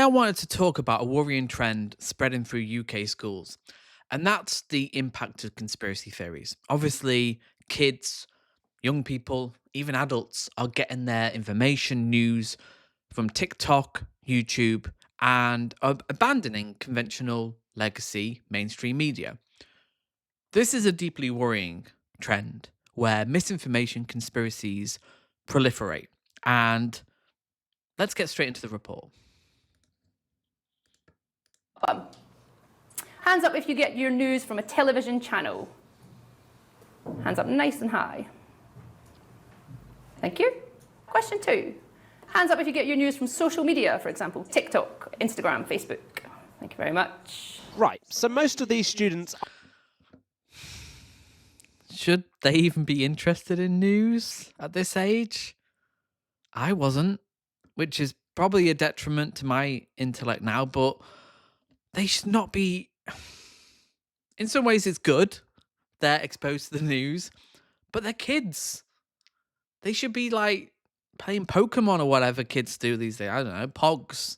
I wanted to talk about a worrying trend spreading through UK schools, and that's the impact of conspiracy theories. Obviously, kids, young people, even adults are getting their information news from TikTok, YouTube, and abandoning conventional legacy mainstream media. This is a deeply worrying trend where misinformation conspiracies proliferate. And let's get straight into the report. Hands up if you get your news from a television channel. Hands up nice and high. Thank you. Question 2. Hands up if you get your news from social media, for example, TikTok, Instagram, Facebook. Thank you very much. Right, so most of these students... Should they even be interested in news at this age? I wasn't, which is probably a detriment to my intellect now, but they should not be. In some ways, it's good they're exposed to the news, but they're kids. They should be like playing Pokemon or whatever kids do these days. I don't know, Pogs,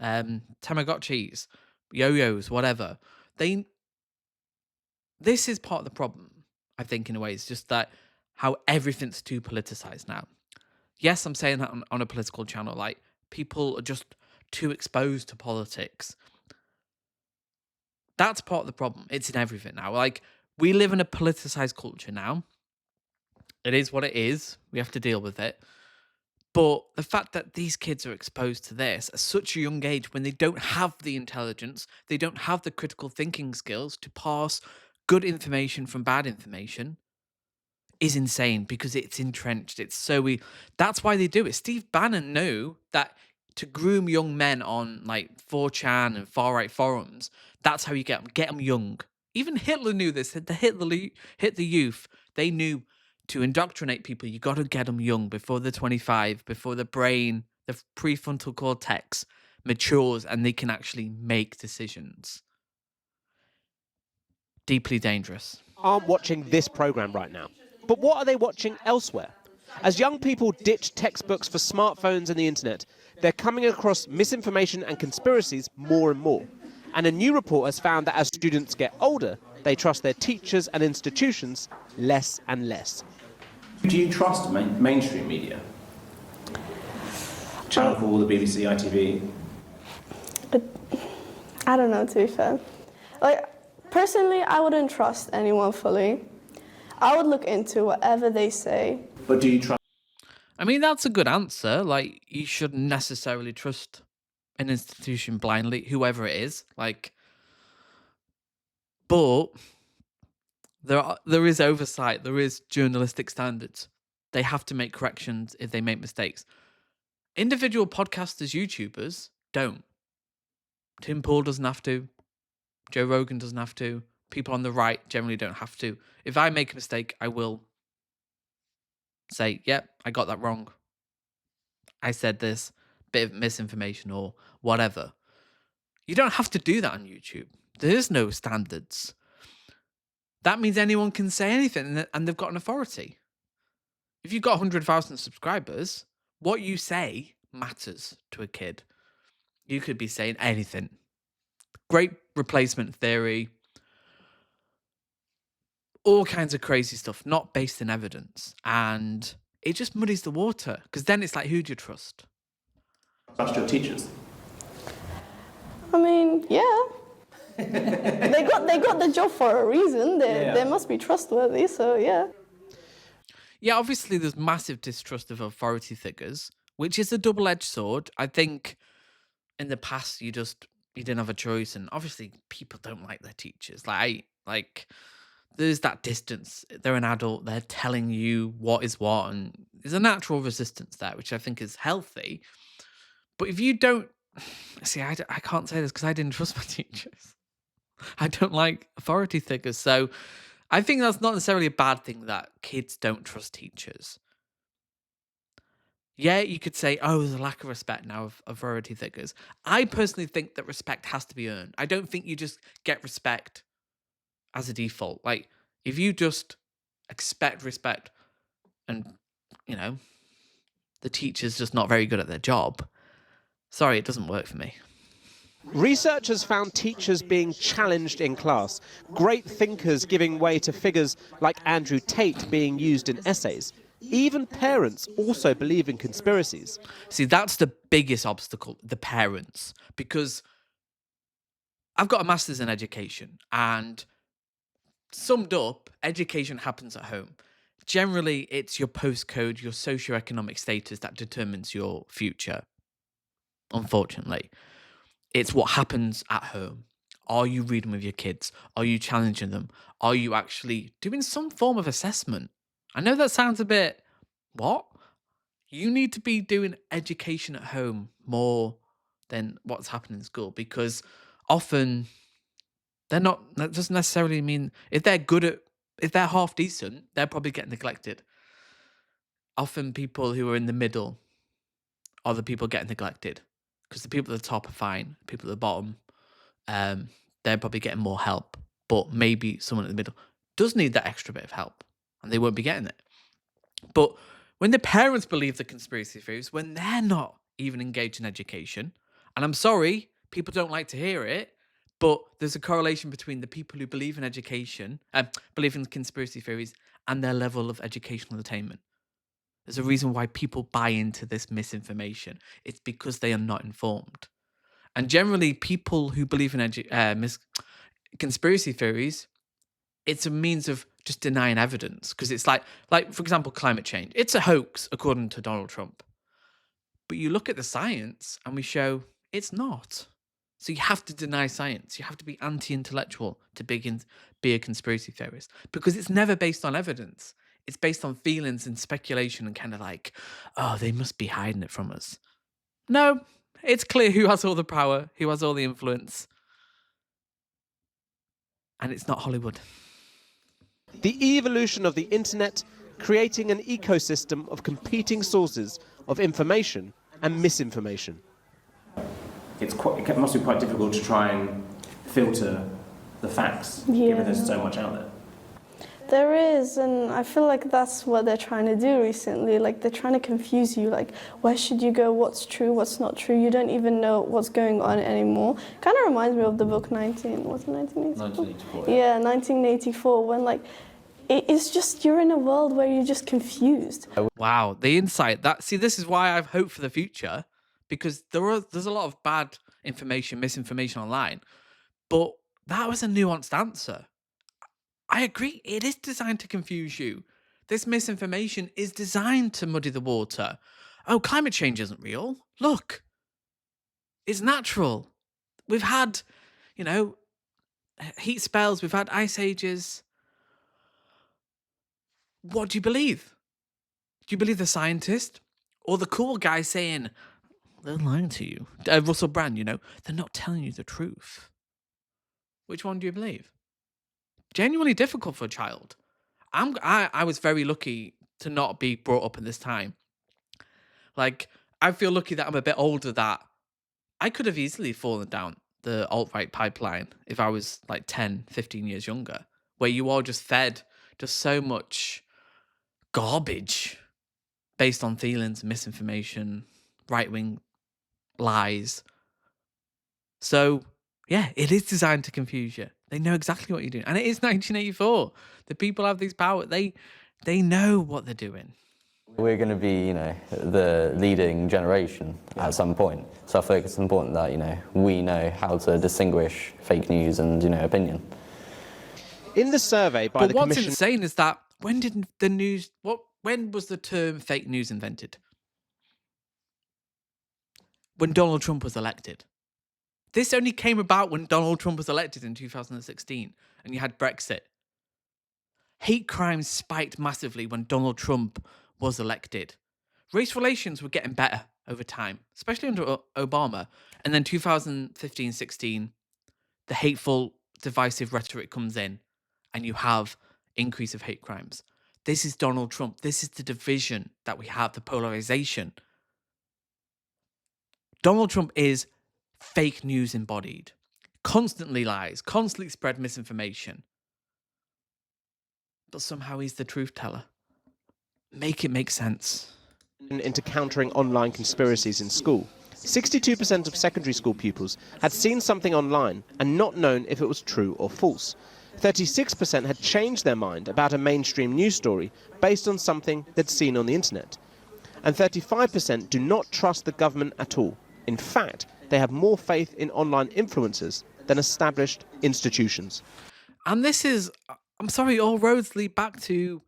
Tamagotchis, yo-yos, whatever. This is part of the problem, I think, in a way. It's just that how everything's too politicized now. Yes, I'm saying that on a political channel. Like, people are just too exposed to politics. That's part of the problem. It's in everything now. Like, we live in a politicized culture now. It is what it is. We have to deal with it. But the fact that these kids are exposed to this at such a young age, when they don't have the intelligence, they don't have the critical thinking skills to pass good information from bad information, is insane because it's entrenched. It's so that's why they do it. Steve Bannon knew that to groom young men on like 4chan and far right forums, that's how you get them young. Even Hitler knew this. The Hitler hit the youth. They knew to indoctrinate people, you got to get them young before they're 25, before the brain, the prefrontal cortex matures and they can actually make decisions. Deeply dangerous. aren't watching this program right now. But what are they watching elsewhere? As young people ditch textbooks for smartphones and the internet, they're coming across misinformation and conspiracies more and more. And a new report has found that as students get older, they trust their teachers and institutions less and less. Do you trust mainstream media? Channel 4, the BBC, ITV? I don't know, to be fair. Like, personally, I wouldn't trust anyone fully. I would look into whatever they say. But do you trust? I mean, that's a good answer. Like, you shouldn't necessarily trust an institution blindly, whoever it is. Like, but there is oversight. There is journalistic standards. They have to make corrections if they make mistakes. Individual podcasters, YouTubers don't. Tim Pool doesn't have to. Joe Rogan doesn't have to. People on the right generally don't have to. If I make a mistake, I will say, yep, I got that wrong. I said this, bit of misinformation or whatever. You don't have to do that on YouTube. There is no standards. That means anyone can say anything and they've got an authority. If you've got 100,000 subscribers, what you say matters to a kid. You could be saying anything. Great replacement theory. All kinds of crazy stuff, not based in evidence. And it just muddies the water. Because then it's like, who do you trust? Trust your teachers? I mean, yeah. they got the job for a reason. They must be trustworthy, so yeah. Yeah, obviously there's massive distrust of authority figures, which is a double-edged sword. I think in the past you didn't have a choice, and obviously people don't like their teachers. Like there's that distance. They're an adult, they're telling you what is what, and there's a natural resistance there, which I think is healthy. But if you don't see, I can't say this because I didn't trust my teachers. I don't like authority figures. So I think that's not necessarily a bad thing that kids don't trust teachers. Yeah, you could say, oh, there's a lack of respect now of authority figures. I personally think that respect has to be earned. I don't think you just get respect as a default. Like, if you just expect respect and, the teacher's just not very good at their job, Sorry, it doesn't work for me. Research has found teachers being challenged in class, great thinkers giving way to figures like Andrew Tate being used in essays. Even parents also believe in conspiracies. See, that's the biggest obstacle, the parents, because I've got a master's in education, and summed up, education happens at home. Generally, it's your postcode, your socioeconomic status that determines your future. Unfortunately, it's what happens at home. Are you reading with your kids? Are you challenging them? Are you actually doing some form of assessment? I know that sounds a bit, what? You need to be doing education at home more than what's happening in school, because often they're not, that doesn't necessarily mean if they're half decent, they're probably getting neglected. Often people who are in the middle are the people getting neglected, because the people at the top are fine. People at the bottom, they're probably getting more help, but maybe someone in the middle does need that extra bit of help, and they won't be getting it. But when the parents believe the conspiracy theories, when they're not even engaged in education, and I'm sorry, people don't like to hear it, but there's a correlation between the people who believe in education, believe in conspiracy theories, and their level of educational attainment. There's a reason why people buy into this misinformation. It's because they are not informed. And generally, people who believe in conspiracy theories, it's a means of just denying evidence, because it's like for example, climate change. It's a hoax according to Donald Trump, but you look at the science and we show it's not. So you have to deny science. You have to be anti-intellectual to be a conspiracy theorist, because it's never based on evidence. It's based on feelings and speculation and kind of like, oh, they must be hiding it from us. No, it's clear who has all the power, who has all the influence, and it's not Hollywood. The evolution of the internet, creating an ecosystem of competing sources of information and misinformation. It must be quite difficult to try and filter the facts, Yeah. given there's so much out there. There is, and I feel like that's what they're trying to do recently. Like, they're trying to confuse you. Like, where should you go? What's true? What's not true? You don't even know what's going on anymore. Kind of reminds me of the book 1984? Yeah, 1984, when, like, it's just, you're in a world where you're just confused. Wow, the insight. This is why I've hope for the future, because there's a lot of bad information, misinformation online, but that was a nuanced answer. I agree. It is designed to confuse you. This misinformation is designed to muddy the water. Oh, climate change isn't real. Look, it's natural. We've had, heat spells. We've had ice ages. What do you believe? Do you believe the scientist or the cool guy saying they're lying to you? Russell Brand, they're not telling you the truth. Which one do you believe? Genuinely difficult for a child. I was very lucky to not be brought up in this time. Like, I feel lucky that I'm a bit older, that I could have easily fallen down the alt-right pipeline if I was like 10, 15 years younger, where you are just fed just so much garbage based on feelings, misinformation, right-wing lies. So, yeah, it is designed to confuse you. They know exactly what you're doing. And it is 1984. The people have these power. They know what they're doing. We're going to be, the leading generation at some point. So I feel like it's important that, we know how to distinguish fake news and, opinion. In the survey by But the what's Commission... insane is that when was the term fake news invented? When Donald Trump was elected. This only came about when Donald Trump was elected in 2016, and you had Brexit. Hate crimes spiked massively when Donald Trump was elected. Race relations were getting better over time, especially under Obama. And then 2015-16, the hateful, divisive rhetoric comes in, and you have increase of hate crimes. This is Donald Trump. This is the division that we have, the polarization. Donald Trump is fake news embodied. Constantly lies, constantly spread misinformation. But somehow he's the truth teller. Make it make sense. into countering online conspiracies in school. 62% of secondary school pupils had seen something online and not known if it was true or false. 36% had changed their mind about a mainstream news story based on something they'd seen on the internet. And 35% do not trust the government at all. In fact, they have more faith in online influencers than established institutions. And this is, I'm sorry, all roads lead back to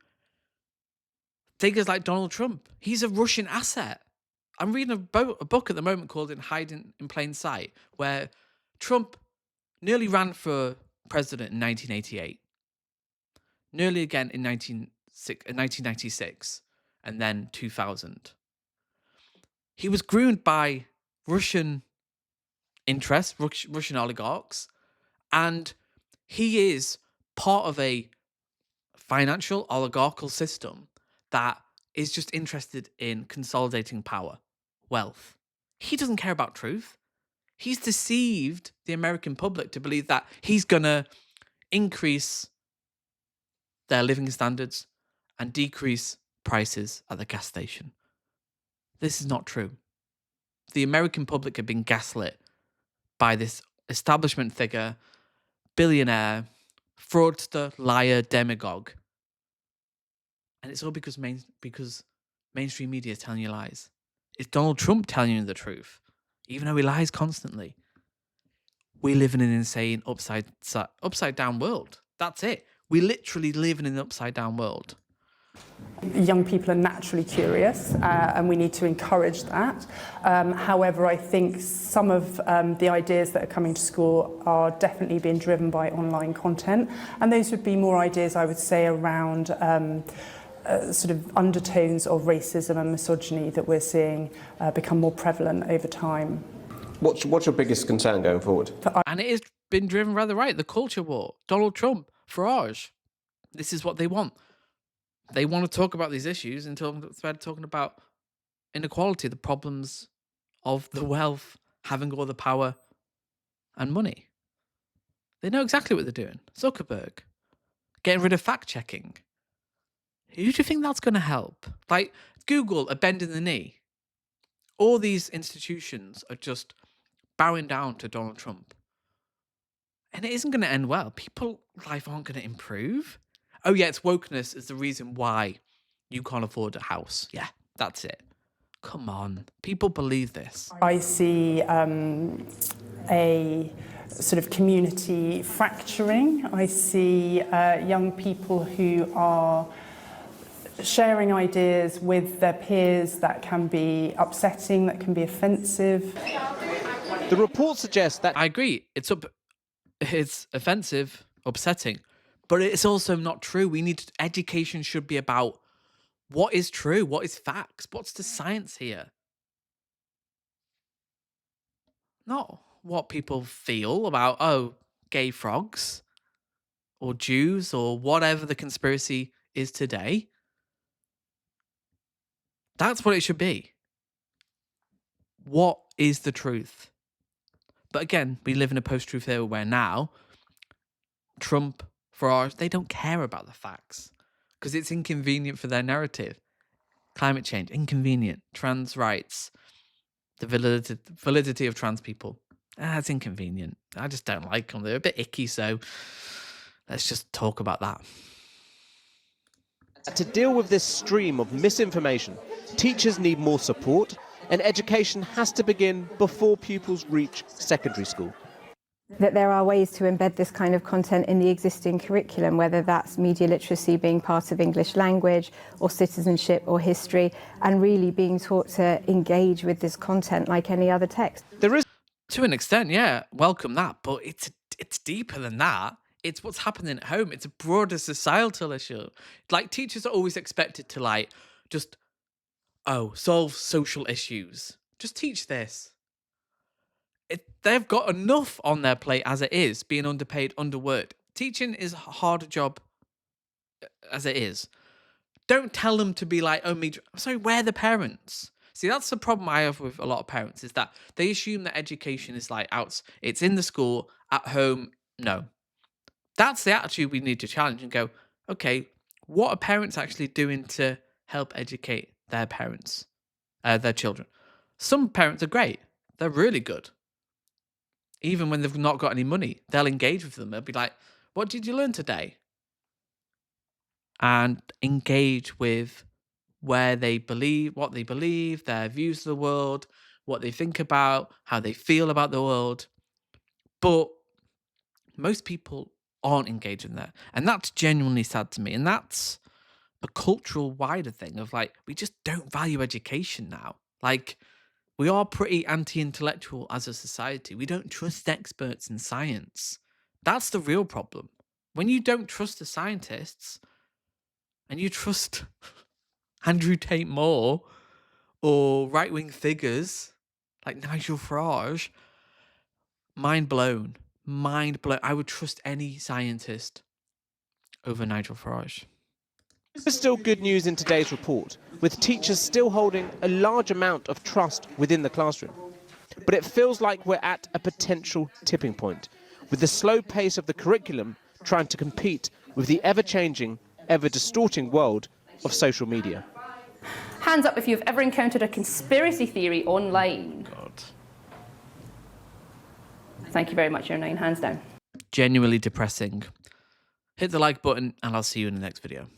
figures like Donald Trump. He's a Russian asset. I'm reading a book at the moment called In Hiding in Plain Sight, where Trump nearly ran for president in 1988, nearly again in 1996, and then 2000. He was groomed by Russian interests, Russian oligarchs, and he is part of a financial oligarchical system that is just interested in consolidating power, wealth. He doesn't care about truth. He's deceived the American public to believe that he's going to increase their living standards and decrease prices at the gas station. This is not true. The American public have been gaslit by this establishment figure, billionaire, fraudster, liar, demagogue. And it's all because mainstream media is telling you lies. It's Donald Trump telling you the truth, even though he lies constantly. We live in an insane upside down world. That's it. We literally live in an upside down world. Young people are naturally curious, and we need to encourage that. However, I think some of the ideas that are coming to school are definitely being driven by online content, and those would be more ideas, I would say, around sort of undertones of racism and misogyny that we're seeing become more prevalent over time. What's your biggest concern going forward? And it has been driven by the right, the culture war. Donald Trump, Farage. This is what they want. They want to talk about these issues until they're talking about inequality, the problems of the wealth having all the power and money. They know exactly what they're doing. Zuckerberg, getting rid of fact checking. Who do you think that's going to help? Like Google are bending the knee. All these institutions are just bowing down to Donald Trump. And it isn't going to end well. People's life aren't going to improve. Oh yeah, it's wokeness is the reason why you can't afford a house. Yeah, that's it. Come on. People believe this. I see a sort of community fracturing. I see young people who are sharing ideas with their peers that can be upsetting, that can be offensive. The report suggests that I agree. It's offensive, upsetting, but it's also not true. Education should be about what is true, what is facts, what's the science here? Not what people feel about, gay frogs or Jews or whatever the conspiracy is today. That's what it should be. What is the truth? But again, we live in a post-truth era where now Trump, Farage, they don't care about the facts because it's inconvenient for their narrative. Climate change, inconvenient. Trans rights, the validity of trans people. It's inconvenient. I just don't like them. They're a bit icky, so let's just talk about that. to deal with this stream of misinformation, teachers need more support, and education has to begin before pupils reach secondary school. That there are ways to embed this kind of content in the existing curriculum, whether that's media literacy being part of English language or citizenship or history, and really being taught to engage with this content like any other text. There is, to an extent, yeah, welcome that, but it's deeper than that. It's what's happening at home. It's a broader societal issue. Like, teachers are always expected to just solve social issues. Just teach this. They've got enough on their plate as it is, being underpaid, underworked. Teaching is a harder job as it is. Don't tell them to be like, I'm sorry, we're the parents. See, that's the problem I have with a lot of parents, is that they assume that education is it's in the school, at home. No. That's the attitude we need to challenge and go, okay, what are parents actually doing to help educate their parents, their children? Some parents are great. They're really good. Even when they've not got any money, they'll engage with them. They'll be like, what did you learn today? And engage with where they believe, what they believe, their views of the world, what they think about, how they feel about the world. But most people aren't engaged in that. And that's genuinely sad to me. And that's a cultural wider thing of like, we just don't value education now. Like, we are pretty anti-intellectual as a society. We don't trust experts in science. That's the real problem. When you don't trust the scientists and you trust Andrew Tate Moore or right-wing figures like Nigel Farage, mind blown. Mind blown. I would trust any scientist over Nigel Farage. There's still good news in today's report, with teachers still holding a large amount of trust within the classroom. But it feels like we're at a potential tipping point, with the slow pace of the curriculum trying to compete with the ever-changing, ever-distorting world of social media. Hands up if you've ever encountered a conspiracy theory online. God. Thank you very much, your 9 hands down. Genuinely depressing. Hit the like button and I'll see you in the next video.